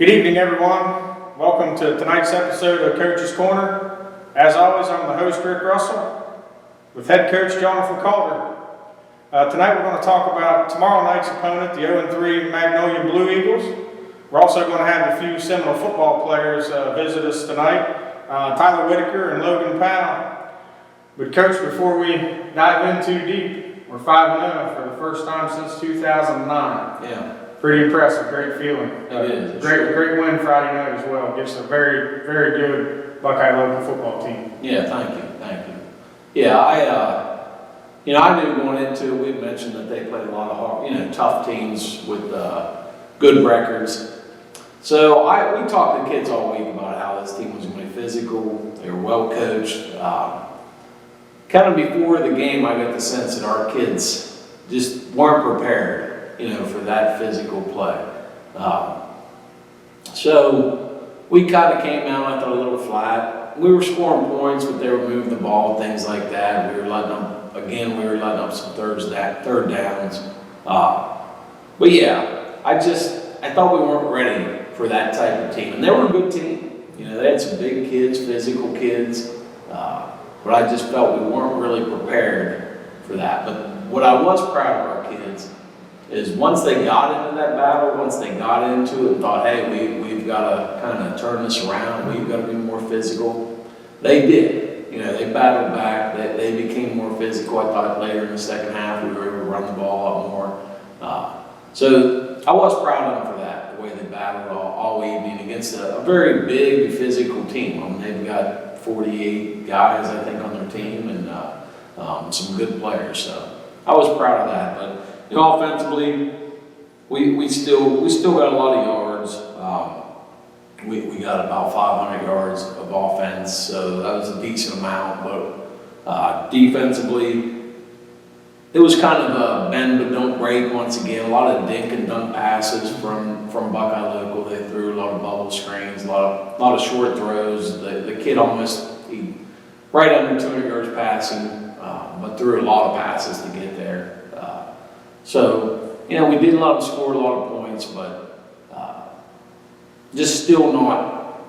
Good evening, everyone. Welcome to tonight's episode of Coach's Corner. As always, I'm the host, Rick Russell, with head coach Jonathan Calder. Tonight we're going to talk about tomorrow night's opponent, the 0-3 Magnolia Blue Eagles. We're also going to have a few Seminole football players visit us tonight, Tyler Whitaker and Logan Powell. But Coach, before we dive in too deep, we're 5-0 for the first time since 2009. Yeah. Pretty impressive, great feeling. It is. Great win Friday night as well. Gives a very, very good Buckeye local football team. Yeah, thank you. Yeah, I knew going into it, we mentioned that they played a lot of hard, tough teams with good records. So we talked to the kids all week about how this team was going to be physical. They were well coached. Kind of before the game, I got the sense that our kids just weren't prepared, for that physical play. So we kind of came out, I thought, a little flat. We were scoring points, but they were moving the ball, things like that. We were letting up some third downs. But yeah, I thought we weren't ready for that type of team. And they were a good team. They had some big kids, physical kids. But I just felt we weren't really prepared for that. But what I was proud of our kids is once they got into that battle, once they got into it and thought, hey, we've got to kind of turn this around, we've got to be more physical, they did. They battled back, they became more physical. I thought later in the second half we were able to run the ball a lot more. So I was proud of them for that, the way they battled all evening against a very big physical team. I mean, they've got 48 guys, I think, on their team and some good players. So I was proud of that. But offensively, we still got a lot of yards. We got about 500 yards of offense, so that was a decent amount. But defensively, it was kind of a bend but don't break once again. A lot of dink and dunk passes from Buckeye local. They threw a lot of bubble screens, a lot of short throws. The kid right under 200 yards passing, but threw a lot of passes to get there. So, we did allow them to score a lot of points, but just still not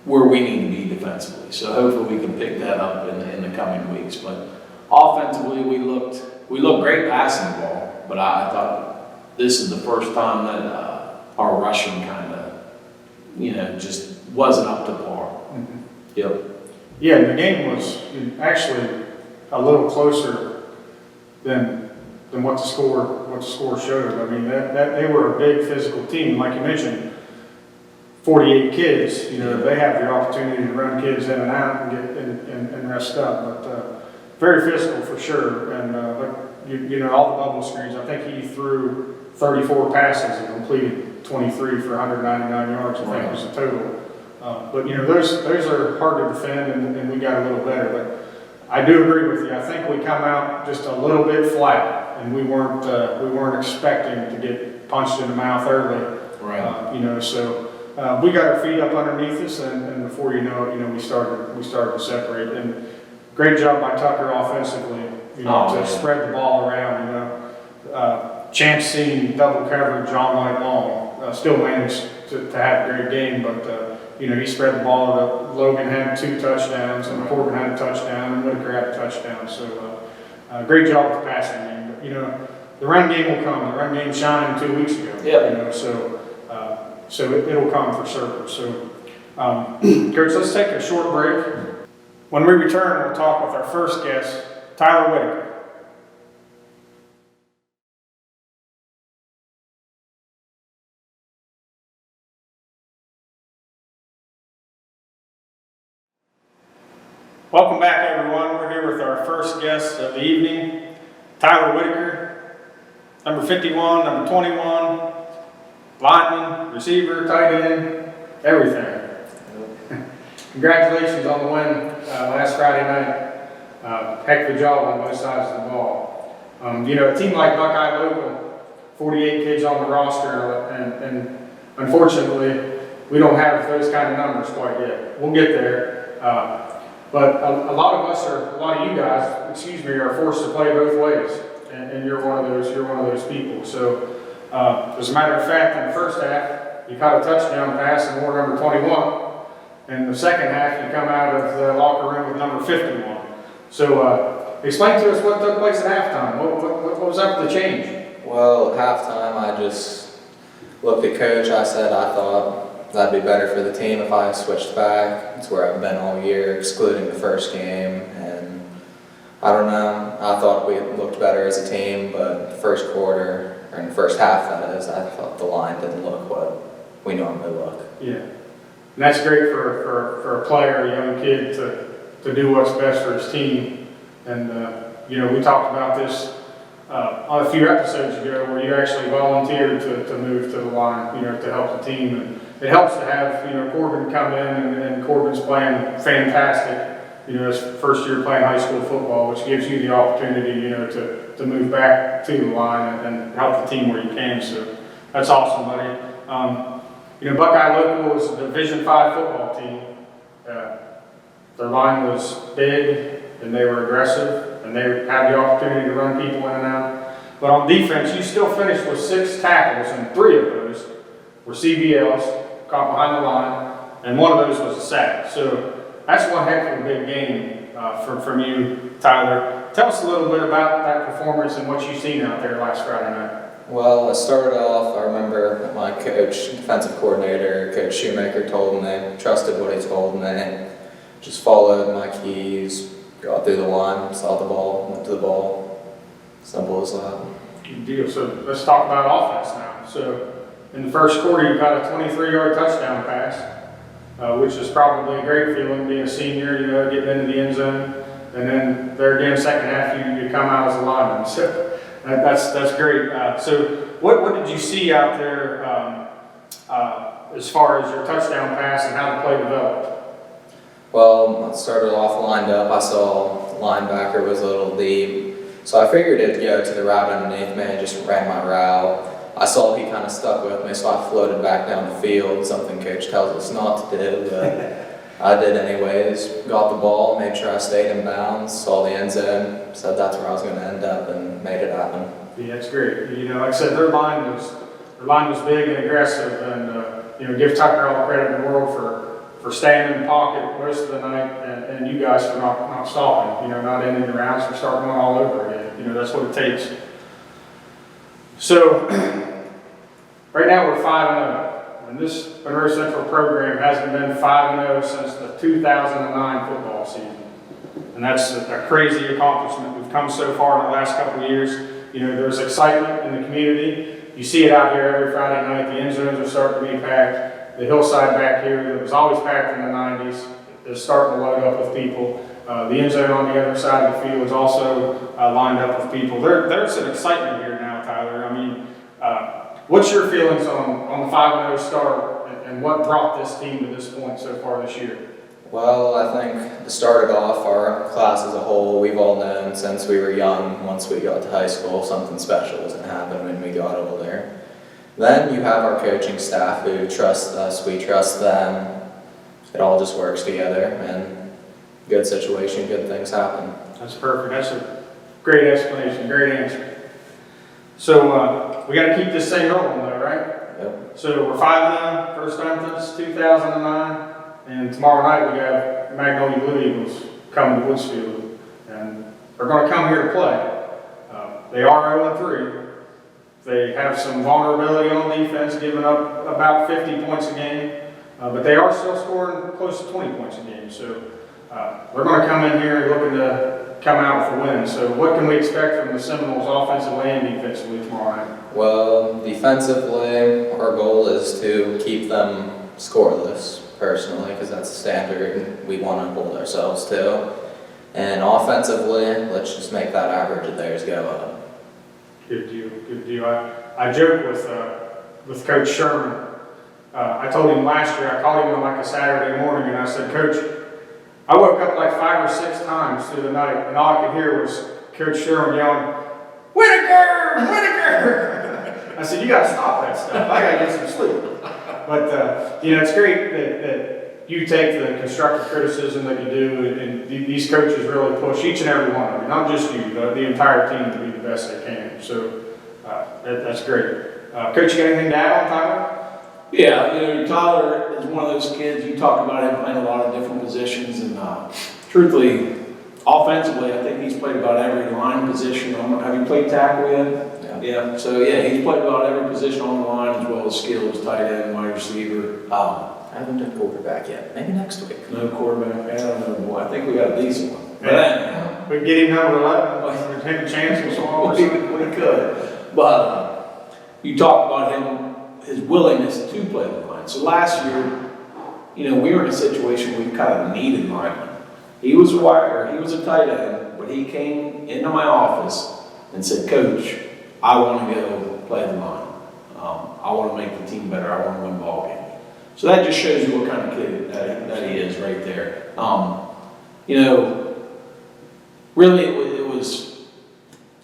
where we need to be defensively. So hopefully we can pick that up in the coming weeks. But offensively, we looked great passing the ball, but I thought this is the first time that our rushing kind of, just wasn't up to par. Mm-hmm. Yep. Yeah, the game was actually a little closer than what the score showed. I mean, that they were a big physical team, like you mentioned. 48 kids, they have the opportunity to run kids in and out and get and rest up. But very physical for sure. And all the bubble screens. I think he threw 34 passes and completed 23 for 199 yards. I think was the total. But those are hard to defend, and we got a little better. But I do agree with you. I think we come out just a little bit flat, and we weren't expecting to get punched in the mouth early. Right. So we got our feet up underneath us, and before you know it, we started to separate. And great job by Tucker offensively, to spread the ball around. Chance seeing double coverage all night long. Still managed to have a great game, but. He spread the ball out. Logan had 2 touchdowns, and Corbin had a touchdown, and Whitaker had a touchdown. So, great job with the passing game. But, the run game will come. The run game shined 2 weeks ago. Yeah. So it'll come for certain. So, Coach, let's take a short break. When we return, we'll talk with our first guest, Tyler Whitaker. Welcome back, everyone. We're here with our first guest of the evening, Tyler Whitaker, number 51, number 21, lineman, receiver, tight end, everything. Congratulations on the win last Friday night. Heck of a job on both sides of the ball. A team like Buckeye local, 48 kids on the roster, and unfortunately, we don't have those kind of numbers quite yet. We'll get there. But a lot of you guys, are forced to play both ways, and you're one of those people. So, as a matter of fact, in the first half, you caught a touchdown pass and wore number 21. And the second half, you come out of the locker room with number 51. So explain to us what took place at halftime. What was up with the change? Well, at halftime, I just looked at Coach. I said I thought that'd be better for the team if I switched back. It's where I've been all year, excluding the first game. And I don't know, I thought we looked better as a team, but the first quarter, or in the first half that is, I thought the line didn't look what we normally look. Yeah. And that's great for a player, a young kid, to do what's best for his team. And, we talked about this on a few episodes ago where you actually volunteered to move to the line, to help the team. And it helps to have, Corbin come in, and Corbin's playing fantastic, his first year playing high school football, which gives you the opportunity, to move back to the line and help the team where you can. So that's awesome, buddy. Buckeye Local is a Division V football team. Their line was big, and they were aggressive, and they had the opportunity to run people in and out. But on defense, you still finished with 6 tackles, and 3 of those were CBLs, caught behind the line, and one of those was a sack. So that's one heck of a big game from you, Tyler. Tell us a little bit about that performance and what you've seen out there last Friday night. Well, I started off, I remember my coach, defensive coordinator, Coach Shoemaker, told me, trusted what he told me, just followed my keys, got through the line, saw the ball, went to the ball. Simple as that. Good deal. So let's talk about offense now. So in the first quarter, you got a 23-yard touchdown pass, which is probably a great feeling being a senior, getting into the end zone. And then there again, second half, you come out as a lineman. So that's great. So what did you see out there as far as your touchdown pass and how the play developed? Well, I started off lined up. I saw the linebacker was a little deep. So I figured it'd go to the route underneath me and just ran my route. I saw he kind of stuck with me, so I floated back down the field, something Coach tells us not to do, but I did anyways. Got the ball, made sure I stayed in bounds, saw the end zone, said that's where I was going to end up, and made it happen. Yeah, it's great. Like I said, their line was big and aggressive, and give Tucker all the credit in the world for staying in the pocket most of the night, and you guys for not stopping. Not ending the rounds, for starting one all over again. That's what it takes. So right now we're 5-0, and this Monroe Central program hasn't been 5-0 since the 2009 football season, and that's a crazy accomplishment. We've come so far in the last couple of years. There's excitement in the community. You see it out here every Friday night. The end zones are starting to be packed. The hillside back here that was always packed in the 90s is starting to load up with people. The end zone on the other side of the field is also lined up with people. There's an excitement here now, Tyler. What's your feelings on the 5-0 start and what brought this team to this point so far this year? Well, I think to start it off, our class as a whole, we've all known since we were young, once we got to high school, something special was going to happen when we got older. Then you have our coaching staff who trust us, we trust them. It all just works together, and good situation, good things happen. That's perfect. That's a great explanation, great answer. So we got to keep this thing rolling though, right? Yep. So we're 5-0, first time since 2009, and tomorrow night we have Magnolia Blue Eagles coming to Woodsfield, and they're going to come here to play. They are 0-3. They have some vulnerability on defense, giving up about 50 points a game, but they are still scoring close to 20 points a game. So they're going to come in here looking to come out with a win. So what can we expect from the Seminoles offensively and defensively tomorrow night? Well, defensively, our goal is to keep them scoreless, personally, because that's the standard we want to hold ourselves to. And offensively, let's just make that average of theirs go up. Good deal, good deal. I joke with Coach Sherman. I told him last year, I called him on like a Saturday morning, and I said, Coach, I woke up like 5 or 6 times through the night, and all I could hear was Coach Sherman yelling, Whitaker! Whitaker! I said, you got to stop that stuff. I got to get some sleep. But, it's great that you take the constructive criticism that you do, and these coaches really push each and every one of you, not just you, but the entire team to be the best they can. So that's great. Coach, you got anything to add on, Tyler? Yeah, Tyler is one of those kids, you talk about him playing a lot of different positions, and truthfully, offensively, I think he's played about every line position. Have you played tackle yet? Yeah. So yeah, he's played about every position on the line, as well as skills, tight end, wide receiver. I haven't done quarterback yet. Maybe next week. No quarterback. I don't know. Boy, I think we got a decent one. But We get him number 11, we take a chance with all we could. But you talk about him, his willingness to play the line. So last year, we were in a situation we kind of needed linemen. He was a tight end, but he came into my office and said, "Coach, I want to go play the line. I want to make the team better. I want to win ball games." So that just shows you what kind of kid that he is right there. Really it was,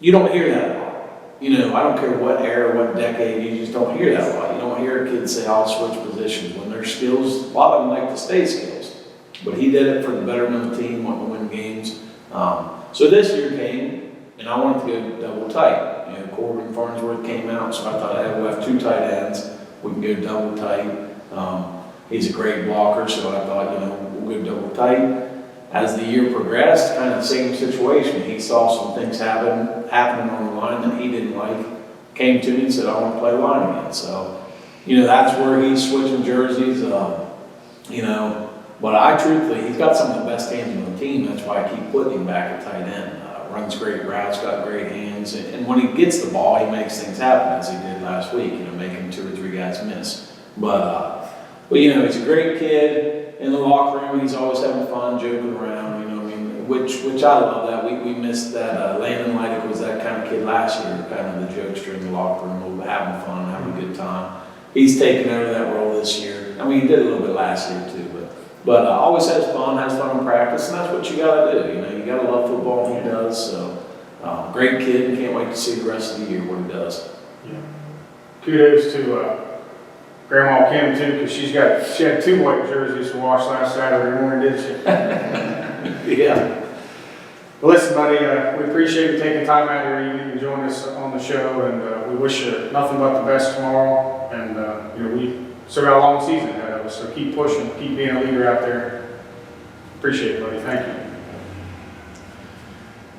you don't hear that a lot. I don't care what era, what decade, you just don't hear that a lot. You don't hear kids say, "I'll switch positions," when their skills, a lot of them like to stay skills. But he did it for the betterment of the team, wanting to win games. So this year came, and I wanted to go double tight. Corbin Farnsworth came out, so I thought, hey, we'll have 2 tight ends. We can go double tight. He's a great blocker, so I thought, we'll go double tight. As the year progressed, kind of the same situation. He saw some things happening on the line that he didn't like. Came to me and said, "I want to play line again." So, that's where he's switching jerseys. But I truthfully, he's got some of the best hands on the team. That's why I keep putting him back at tight end. Runs great routes, got great hands, and when he gets the ball, he makes things happen, as he did last week. Making 2 or 3 guys miss. But he's a great kid in the locker room. He's always having fun, joking around. Which I love that. We missed that. Landon Leidick was that kind of kid last year, kind of the jokester in the locker room, having fun, having a good time. He's taken over that role this year. He did a little bit last year too, but always has fun in practice, and that's what you got to do. You got to love football, and he does. So, great kid, and can't wait to see the rest of the year what he does. Yeah. Kudos to Grandma Kim too, because she had 2 white jerseys to wash last Saturday morning, didn't she? Yeah. Well, listen, buddy, we appreciate you taking time out of your evening to join us on the show, and we wish you nothing but the best tomorrow. And we still got a long season ahead of us, so keep pushing, keep being a leader out there. Appreciate it, buddy. Thank you.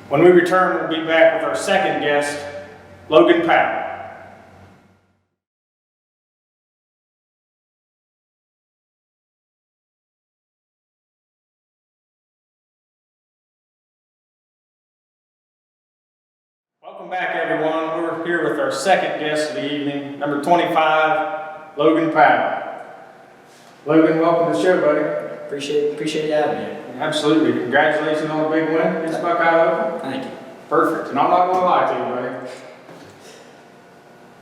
When we return, we'll be back with our second guest, Logan Powell. Welcome back, everyone. We're here with our second guest of the evening, number 25, Logan Powell. Logan, welcome to the show, buddy. Appreciate you having me. Absolutely. Congratulations on the big win against Buckeye Local. Thank you. Perfect. And I'm not going to lie to you, buddy.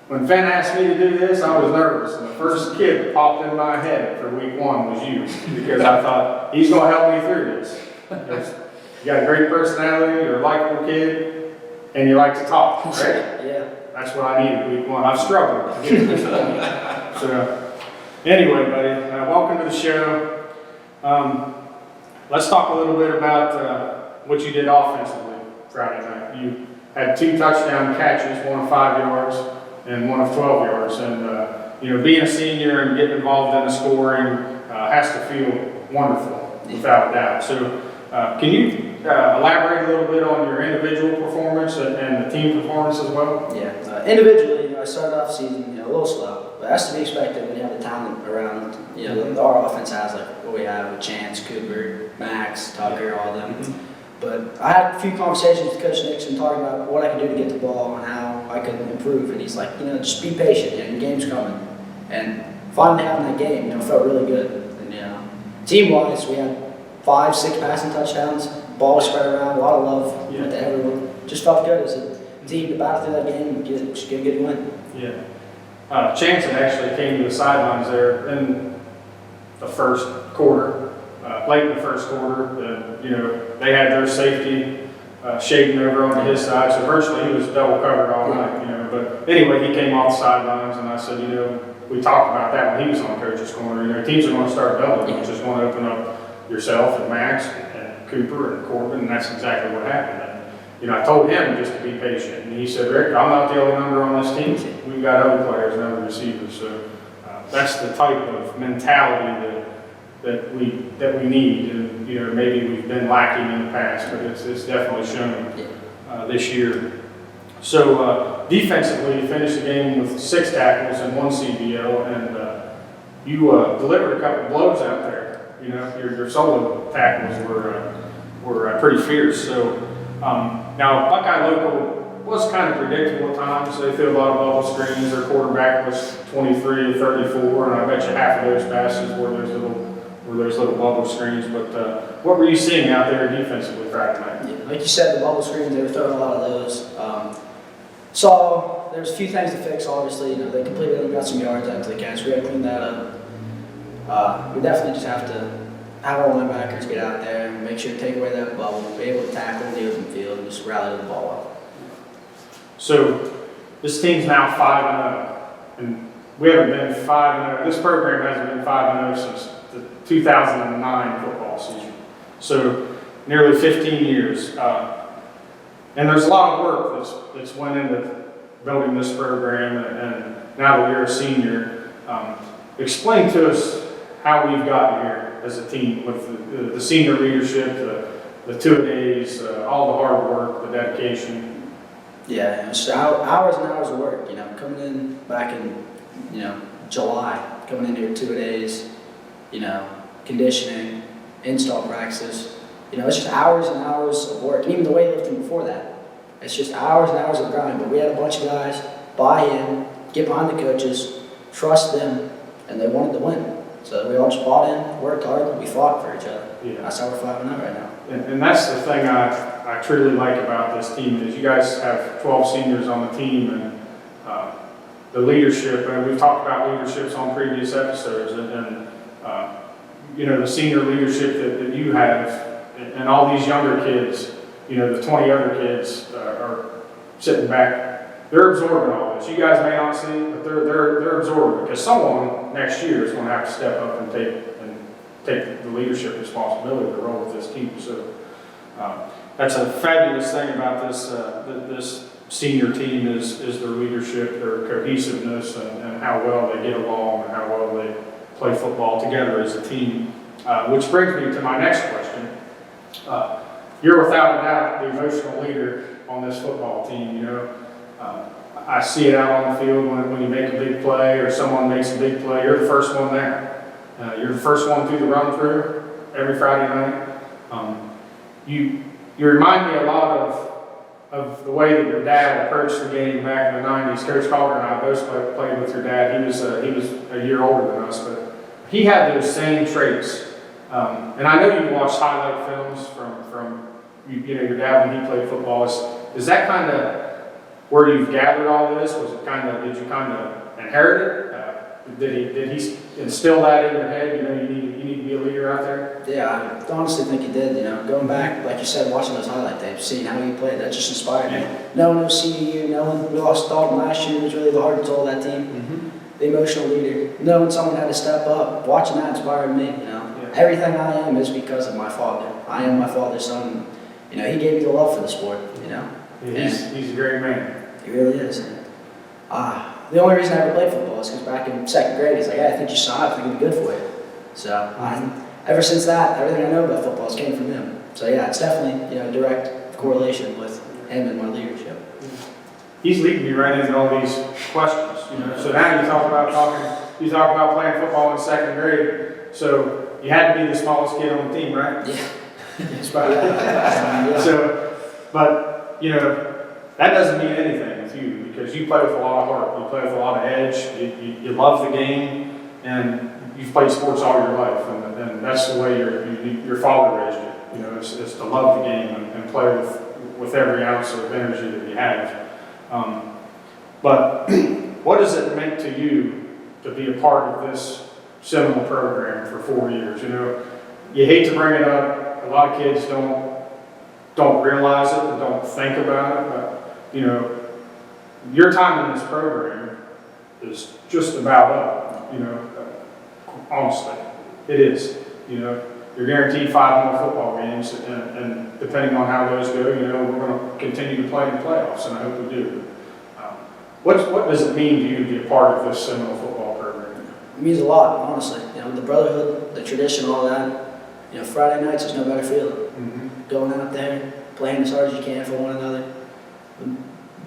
When Fenn asked me to do this, I was nervous. And the first kid that popped in my head for week 1 was you, because I thought, he's going to help me through this. You got a great personality, you're a likable kid, and you like to talk, right? Yeah. That's what I needed week 1. I've struggled to get to this point. So, anyway, buddy, welcome to the show. Let's talk a little bit about what you did offensively Friday night. You had 2 touchdown catches, one of 5 yards and one of 12 yards. And, being a senior and getting involved in the scoring has to feel wonderful, without a doubt. So, can you elaborate a little bit on your individual performance and the team performance as well? Yeah. Individually, I started off the season, a little slow, but that's to be expected when you have the talent around. Our offense has what we have with Chance, Cooper, Max, Tucker, all of them. But I had a few conversations with Coach Nixon talking about what I could do to get the ball and how I could improve. And he's like, just be patient. The game's coming. And finally having that game, felt really good. And team-wise, we had 5, 6 passing touchdowns. Ball was spread around, a lot of love went to everyone. Just felt good as a team to battle through that game and get a good win. Yeah. Chance had actually came to the sidelines there in the first quarter, late in the first quarter. They had their safety shading over on his side, so virtually he was double covered all night. But anyway, he came off the sidelines, and I said, we talked about that when he was on coach's corner. Teams are going to start doubling, which is going to open up yourself and Max and Cooper and Corbin, and that's exactly what happened. And, I told him just to be patient, and he said, "Rick, I'm not the only number on this team. We've got other players and other receivers." So that's the type of mentality that we need, and maybe we've been lacking in the past, but it's definitely shown this year. So defensively, you finished the game with 6 tackles and 1 CBO, and you delivered a couple of blows out there. Your solo tackles were pretty fierce. So now Buckeye local was kind of predictable at times. They threw a lot of bubble screens. Their quarterback was 23 to 34, and I bet you half of those passes were those little bubble screens. But what were you seeing out there defensively Friday night? Yeah, like you said, the bubble screens, they were throwing a lot of those. So there's a few things to fix, obviously. They completed and got some yards after the catch. We got to clean that up. We definitely just have to have our linebackers get out there and make sure to take away that bubble, be able to tackle in the open field, and just rally the ball up. So this team's now 5-0, and we haven't been 5-0. This program hasn't been 5-0 since the 2009 football season. So nearly 15 years. And there's a lot of work that's went into building this program, and now that you're a senior, explain to us how we've gotten here as a team with the senior leadership, the two-a-days, all the hard work, the dedication. Yeah, it's hours and hours of work, coming in back in, July, coming in here 2-a-days, conditioning, install practices. It's just hours and hours of work. And even the weightlifting before that. It's just hours and hours of grind. But we had a bunch of guys buy in, get behind the coaches, trust them, and they wanted to win. So we all just bought in, worked hard, and we fought for each other. Yeah. That's how we're 5-0 right now. And that's the thing I truly like about this team is you guys have 12 seniors on the team, and the leadership, and we've talked about leaderships on previous episodes, and the senior leadership that you have, and all these younger kids, the 20 other kids are sitting back. They're absorbing all this. You guys may not see it, but they're absorbing, because someone next year is going to have to step up and take the leadership responsibility to roll with this team. So that's a fabulous thing about this senior team is their leadership, their cohesiveness, and how well they get along and how well they play football together as a team. Which brings me to my next question. You're without a doubt the emotional leader on this football team. I see it out on the field when you make a big play or someone makes a big play. You're the first one there. You're the first one through the run through every Friday night. You remind me a lot of the way that your dad approached the game back in the 90s. Coach Calder and I both played with your dad. He was a year older than us, but he had those same traits. And I know you watched highlight films from your dad when he played football. Is that kind of where you've gathered all this? Did you kind of inherit it? Did he instill that in your head? You need to be a leader out there? Yeah, I honestly think he did. Going back, like you said, watching those highlight tapes, seeing how he played, that just inspired me. Knowing it was senior year, knowing we lost Dalton last year was really the heart and soul of that team. Mm-hmm. The emotional leader, knowing someone had to step up, watching that inspired me. Everything I am is because of my father. I am my father's son. He gave me the love for the sport. He's a great man. He really is. The only reason I ever played football is because back in second grade, he's like, "Hey, I think you saw it. I think it'd be good for you." So ever since that, everything I know about football has came from him. So yeah, it's definitely a direct correlation with him and my leadership. He's leading me right into all these questions. So now you talk about playing football in second grade. So you had to be the smallest kid on the team, right? Yeah. Yeah. So, but that doesn't mean anything with you because you play with a lot of heart. You play with a lot of edge. You love the game, and you've played sports all your life, and that's the way your father raised you. It's to love the game and play with every ounce of energy that you have. But what does it mean to you to be a part of this Seminole program for 4 years? You hate to bring it up. A lot of kids don't realize it and don't think about it, but your time in this program is just about up. Honestly, it is. You're guaranteed 5 more football games, and depending on how those go, we're going to continue to play in the playoffs, and I hope we do. What does it mean to you to be a part of this Seminole football program? It means a lot, honestly. The brotherhood, the tradition, all that. Friday nights, there's no better feeling. Going out there, playing as hard as you can for one another.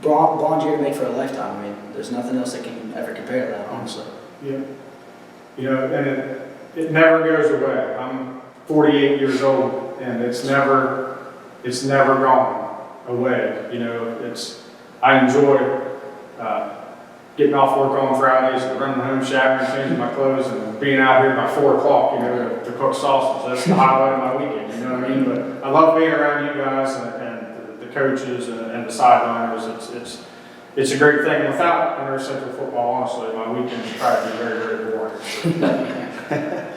Bond you're to make for a lifetime. I mean, there's nothing else that can ever compare to that, honestly. Yeah. And it never goes away. I'm 48 years old, and it's never gone away. I enjoy getting off work on Fridays, running home, showering, changing my clothes, and being out here by 4 o'clock, to cook sausage. That's the highlight of my weekend, you know what I mean? But I love being around you guys and the coaches and the sideliners. It's a great thing. Without Monroe Central football, honestly, my weekend would probably be very, very boring.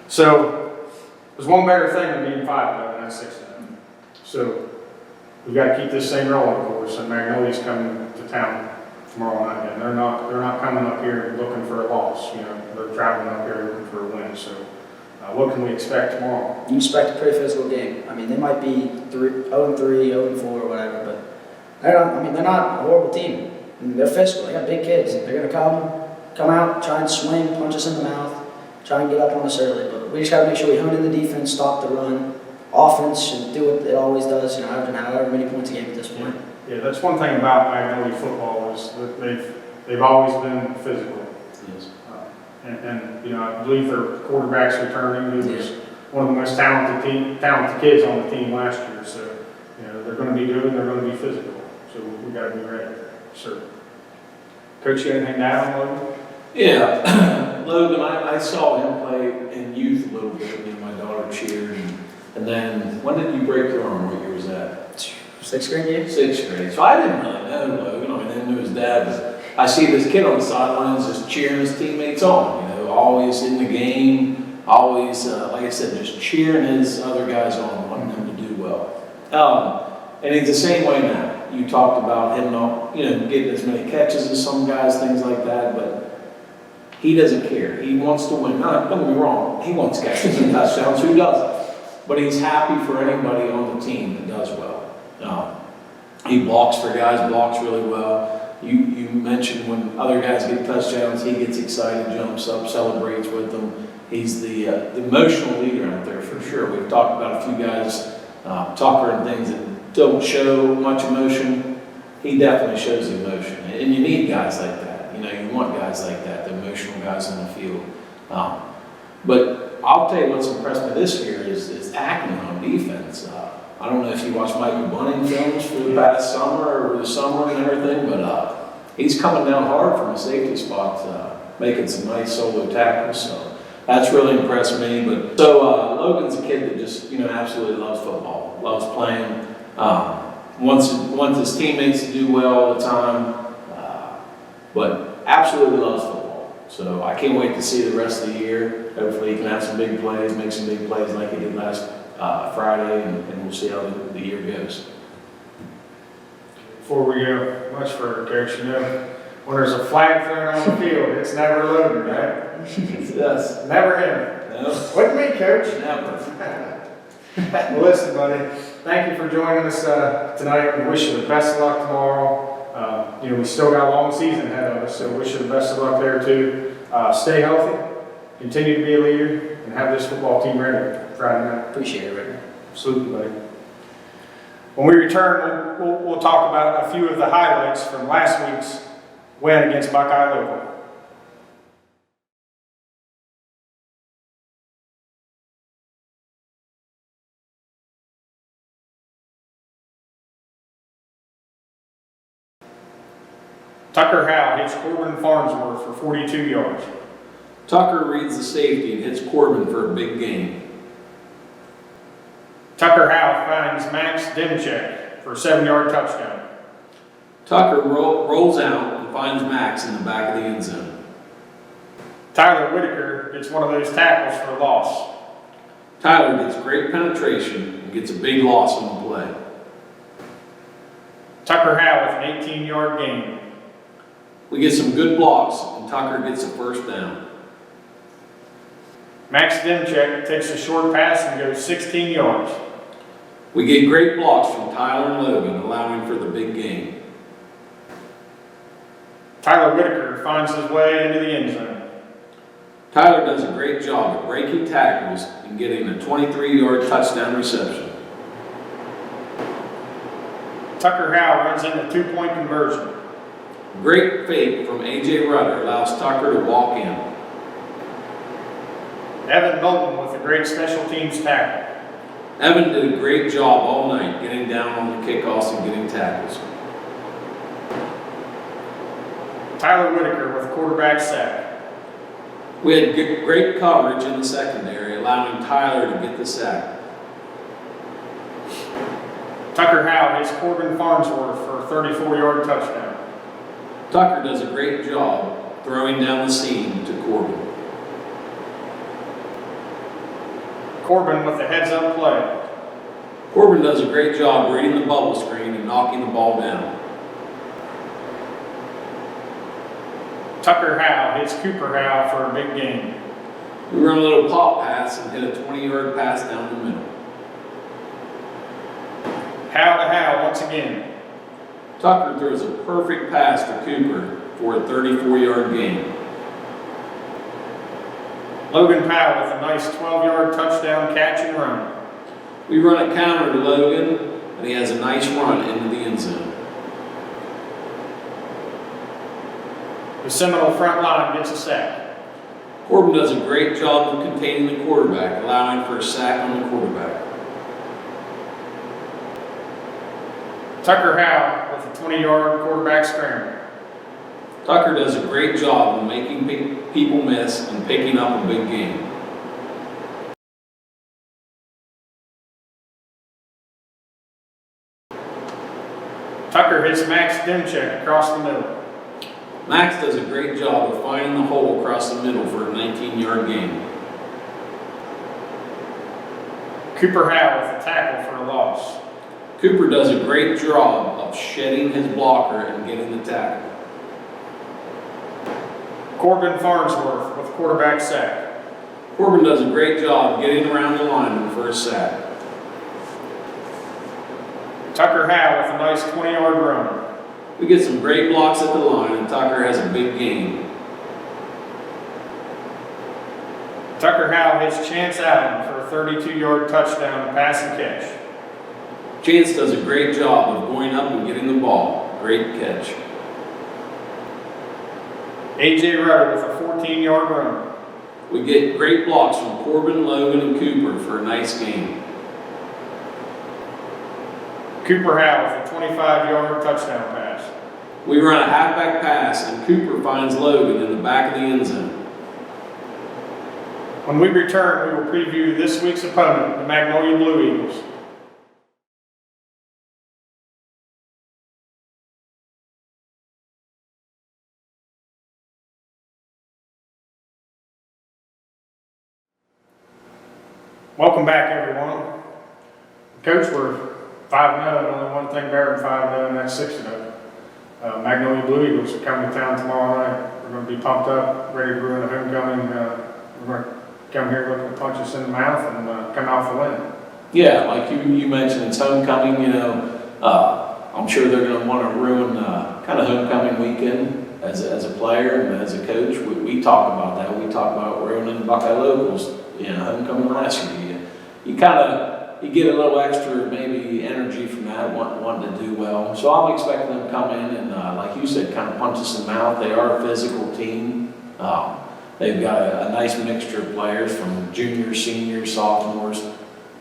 So, there's one better thing than being 5-0, and that's 6-0. So, we've got to keep this thing rolling, of course, and Magnolia's coming to town tomorrow night, and they're not coming up here looking for a loss. They're traveling up here looking for a win. So, what can we expect tomorrow? You expect a pretty physical game. I mean, they might be 0-3, 0-4, or whatever, but they're not a horrible team. They're physical. They got big kids. They're going to come out, try and swing, punch us in the mouth, try and get up on us early. But we just got to make sure we hone in the defense, stop the run. Offense should do what it always does. Averaging however many points a game at this point. Yeah, that's one thing about Magnolia football is that they've always been physical. Yes. And I believe their quarterback's returning. He was one of the most talented kids on the team last year. So they're going to be good. They're going to be physical. So we got to be ready. Sure. Coach, you got anything to add on Logan? Yeah, Logan, I saw him play in youth a little bit. Me and my daughter cheered. And then, when did you break your arm? What year was that? 6th grade year? 6th grade. So I didn't really know Logan. I didn't know his dad, but I see this kid on the sidelines just cheering his teammates on. Always in the game, always, like I said, just cheering his other guys on, wanting them to do well. And he's the same way now. You talked about him not, getting as many catches as some guys, things like that, but he doesn't care. He wants to win. Don't get me wrong. He wants catches and touchdowns. Who doesn't? But he's happy for anybody on the team that does well. He blocks for guys, blocks really well. You mentioned when other guys get touchdowns, he gets excited, jumps up, celebrates with them. He's the emotional leader out there for sure. We've talked about a few guys, Tucker and things that don't show much emotion. He definitely shows the emotion. And you need guys like that. You want guys like that, the emotional guys on the field. But I'll tell you what's impressed me this year is tackling on defense. I don't know if you watched Michael Bunning films for the past summer or the summer and everything, but he's coming down hard from a safety spot, making some nice solo tackles. So that's really impressed me. But Logan's a kid that just absolutely loves football, loves playing, wants his teammates to do well all the time, but absolutely loves football. So I can't wait to see the rest of the year. Hopefully he can have some big plays, make some big plays like he did last Friday, and we'll see how the year goes. Before we go much further, Coach, when there's a flag thrown on the field, it's never Logan, right? Yes. Never him. No. With me, Coach. Never. Well, listen, buddy. Thank you for joining us tonight. We wish you the best of luck tomorrow. We still got a long season ahead of us, so wish you the best of luck there too. Stay healthy, continue to be a leader, and have this football team ready Friday night. Appreciate it, Rick. Absolutely, buddy. When we return, we'll talk about a few of the highlights from last week's win against Buckeye Local. Tucker Howe hits Corbin Farnsworth for 42 yards. Tucker reads the safety and hits Corbin for a big gain. Tucker Howe finds Max Demchek for a 7-yard touchdown. Tucker rolls out and finds Max in the back of the end zone. Tyler Whitaker gets one of those tackles for a loss. Tyler gets great penetration and gets a big loss on the play. Tucker Howe with an 18-yard gain. We get some good blocks and Tucker gets a first down. Max Demchek takes a short pass and goes 16 yards. We get great blocks from Tyler and Logan, allowing for the big gain. Tyler Whitaker finds his way into the end zone. Tyler does a great job at breaking tackles and getting a 23-yard touchdown reception. Tucker Howe runs in the two-point conversion. Great fake from A.J. Rutter allows Tucker to walk in. Evan Moulton with a great special teams tackle. Evan did a great job all night getting down on the kickoffs and getting tackles. Tyler Whitaker with quarterback sack. We had great coverage in the secondary, allowing Tyler to get the sack. Tucker Howe hits Corbin Farnsworth for a 34-yard touchdown. Tucker does a great job throwing down the seam to Corbin. Corbin with a heads-up play. Corbin does a great job reading the bubble screen and knocking the ball down. Tucker Howe hits Cooper Howe for a big gain. We run a little pop pass and hit a 20-yard pass down the middle. Howe to Howe once again. Tucker throws a perfect pass to Cooper for a 34-yard gain. Logan Powell with a nice 12-yard touchdown catch and run. We run a counter to Logan, and he has a nice run into the end zone. The Seminole front line gets a sack. Corbin does a great job of containing the quarterback, allowing for a sack on the quarterback. Tucker Howe with a 20-yard quarterback scramble. Tucker does a great job of making people miss and picking up a big game. Tucker hits Max Demchek across the middle. Max does a great job of finding the hole across the middle for a 19-yard gain. Cooper Howe with a tackle for a loss. Cooper does a great job of shedding his blocker and getting the tackle. Corbin Farnsworth with quarterback sack. Corbin does a great job getting around the lineman for a sack. Tucker Howe with a nice 20-yard run. We get some great blocks at the line, and Tucker has a big gain. Tucker Howe hits Chance Allen for a 32-yard touchdown pass and catch. Chance does a great job of going up and getting the ball. Great catch. A.J. Rutter with a 14-yard run. We get great blocks from Corbin, Logan, and Cooper for a nice gain. Cooper Howe with a 25-yard touchdown pass. We run a halfback pass, and Cooper finds Logan in the back of the end zone. When we return, we will preview this week's opponent, the Magnolia Blue Eagles. Welcome back, everyone. Coach, we're 5-0, only one thing better than 5-0, and that's 6-0. Magnolia Blue Eagles are coming to town tomorrow night. We're going to be pumped up, ready to ruin a homecoming. We're going to come here looking to punch us in the mouth and come out for the win. Yeah, like you mentioned, it's homecoming, I'm sure they're going to want to ruin kind of homecoming weekend as a player and as a coach. We talk about that. We talk about ruining Buckeye locals, homecoming last year. You get a little extra maybe energy from that, wanting to do well. So I'm expecting them to come in and, like you said, kind of punch us in the mouth. They are a physical team. They've got a nice mixture of players from juniors, seniors, sophomores,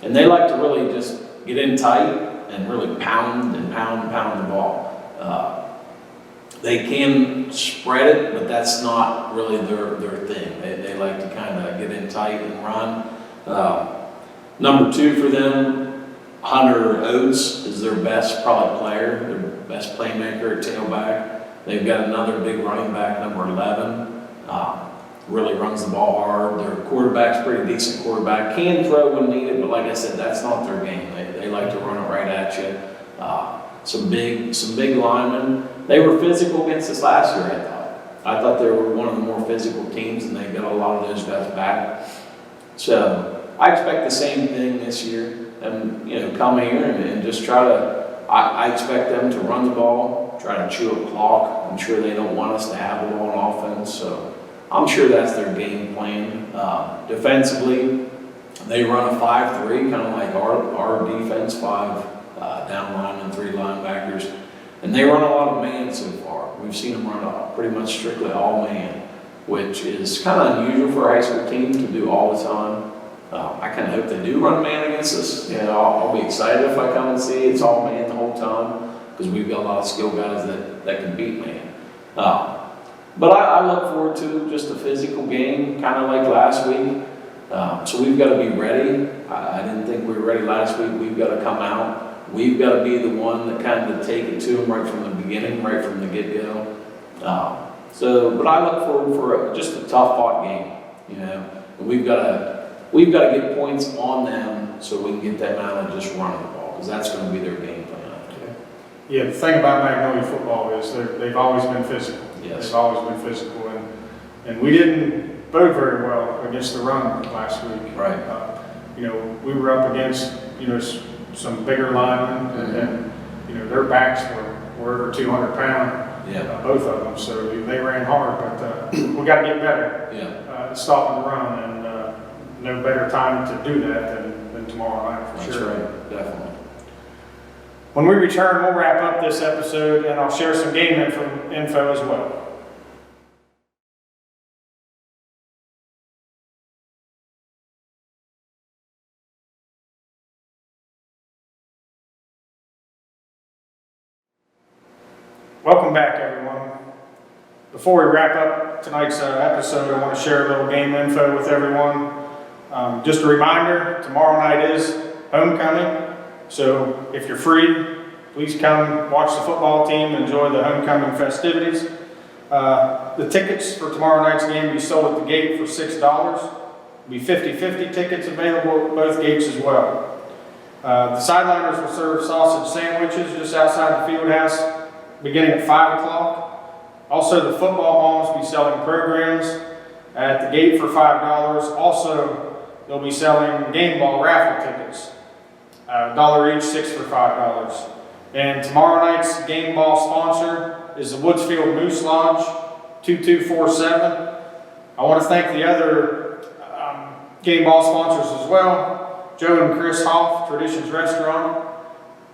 and they like to really just get in tight and really pound the ball. They can spread it, but that's not really their thing. They like to kind of get in tight and run. Number 2 for them, Hunter Oates is their best probably player, their best playmaker at tailback. They've got another big running back, number 11. Really runs the ball hard. Their quarterback's a pretty decent quarterback. Can throw when needed, but like I said, that's not their game. They like to run it right at you. Some big linemen. They were physical against us last year, I thought. I thought they were one of the more physical teams, and they got a lot of those guys back. So I expect the same thing this year. And come here and just try to. I expect them to run the ball, try to chew up clock. I'm sure they don't want us to have the ball on offense. So I'm sure that's their game plan. Defensively, they run a 5-3, kind of like our defense, 5 down linemen, 3 linebackers. And they run a lot of man so far. We've seen them run pretty much strictly all man, which is kind of unusual for a high school team to do all the time. I kind of hope they do run man against us. You know, I'll be excited if I come and see it's all man the whole time, because we've got a lot of skill guys that can beat man. But I look forward to just a physical game, kind of like last week. So we've got to be ready. I didn't think we were ready last week. We've got to come out. We've got to be the one that kind of take it to them right from the beginning, right from the get-go. But I look forward for just a tough-fought game. You know, we've got to get points on them so we can get them out of just running the ball, because that's going to be their game plan. Yeah, the thing about Magnolia football is they've always been physical. Yes. They've always been physical, and we didn't bode very well against the run last week. Right. You know, we were up against, you know, some bigger linemen, and you know, their backs were over 200 pounds, Yeah. both of them. So they ran hard, but we got to get better at stopping the run, and no better time to do that than tomorrow night for That's sure. right, definitely. When we return, we'll wrap up this episode, and I'll share some game info as well. Welcome back, everyone. Before we wrap up tonight's episode, I want to share a little game info with everyone. Just a reminder, tomorrow night is homecoming, so if you're free, please come watch the football team, enjoy the homecoming festivities. The tickets for tomorrow night's game will be sold at the gate for $6. There'll be 50-50 tickets available at both gates as well. The sideliners will serve sausage sandwiches just outside the field house, beginning at 5 o'clock. Also, the football moms will be selling programs at the gate for $5. Also, they'll be selling game ball raffle tickets, $1 each, 6 for $5. And tomorrow night's game ball sponsor is the Woodsfield Moose Lodge, 2247. I want to thank the other game ball sponsors as well: Joe and Chris Hoff, Traditions Restaurant;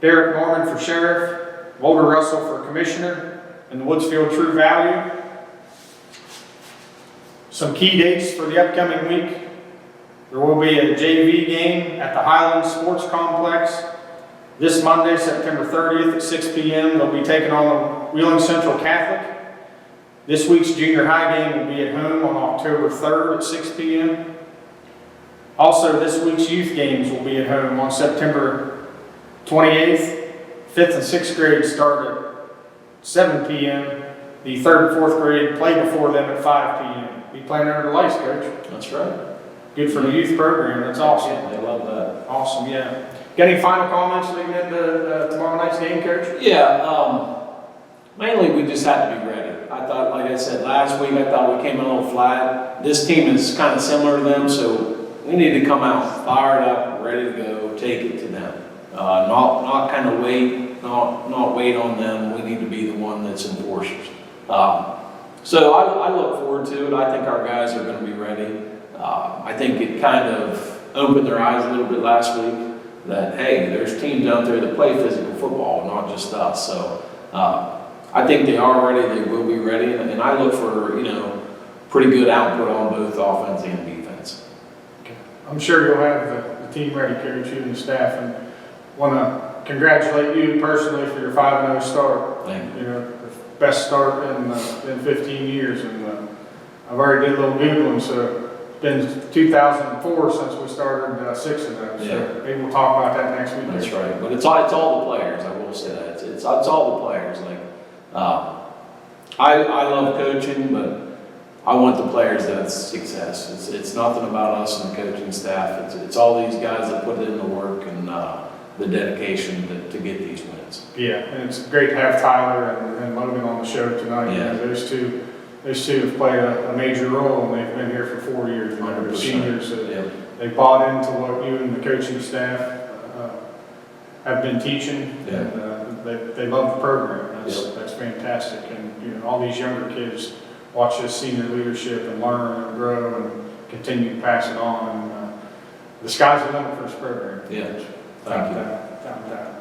Derek Norman for Sheriff; Walter Russell for Commissioner; and the Woodsfield True Value. Some key dates for the upcoming week: there will be a JV game at the Highlands Sports Complex this Monday, September 30th at 6 p.m. They'll be taking on Wheeling Central Catholic. This week's junior high game will be at home on October 3rd at 6 p.m. Also, this week's youth games will be at home on September 28th. 5th and 6th grade start at 7 p.m. The 3rd and 4th grade play before them at 5 p.m. Be playing under the lights, Coach. That's right. Good for the youth program. That's awesome. Yeah, they love that. Awesome, yeah. Got any final comments leading into tomorrow night's game, Coach? Yeah, mainly we just had to be ready. I thought, like I said, last week I thought we came in a little flat. This team is kind of similar to them, so we need to come out fired up, ready to go, take it to them. Not kind of wait, not wait on them. We need to be the one that's enforcers. So I look forward to it. I think our guys are going to be ready. I think it kind of opened their eyes a little bit last week that, hey, there's teams out there that play physical football, not just us. So I think they are ready. They will be ready. And I look for, you know, pretty good output on both offense and defense. I'm sure you'll have the team ready, Coach, you and the staff, and want to congratulate you personally for your 5-0 start. Thank you. You know, the best start in 15 years, and I've already did a little Googling, so it's been 2004 since we started 6-0. So Yeah. maybe we'll talk about that next week. That's right. But it's all the players. I will say that it's all the players. Like I love coaching, but I want the players to have success. It's nothing about us and the coaching staff. It's all these guys that put in the work and the dedication to get these wins. Yeah, and it's great to have Tyler and Logan on the show tonight. Yeah. You know, those two have played a major role, and they've been here for 4 years. You know, they're 100%. seniors, so Yeah. they bought into what you and the coaching staff have been teaching, Yeah. and they love the program. Yep. That's fantastic, and you know, all these younger kids watch this senior leadership and learn and grow and continue to pass it on. And the sky's the limit for this program. Yeah, Without thank you. doubt, without doubt.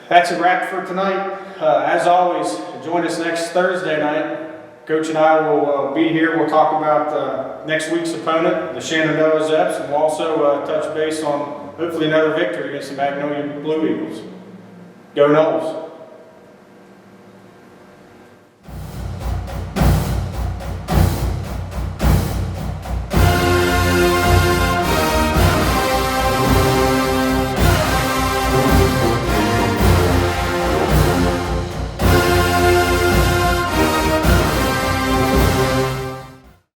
That's a wrap for tonight. As always, join us next Thursday night. Coach and I will be here. We'll talk about next week's opponent, the Shenandoah Zeps, and we'll also touch base on hopefully another victory against the Magnolia Blue Eagles. Go Noles!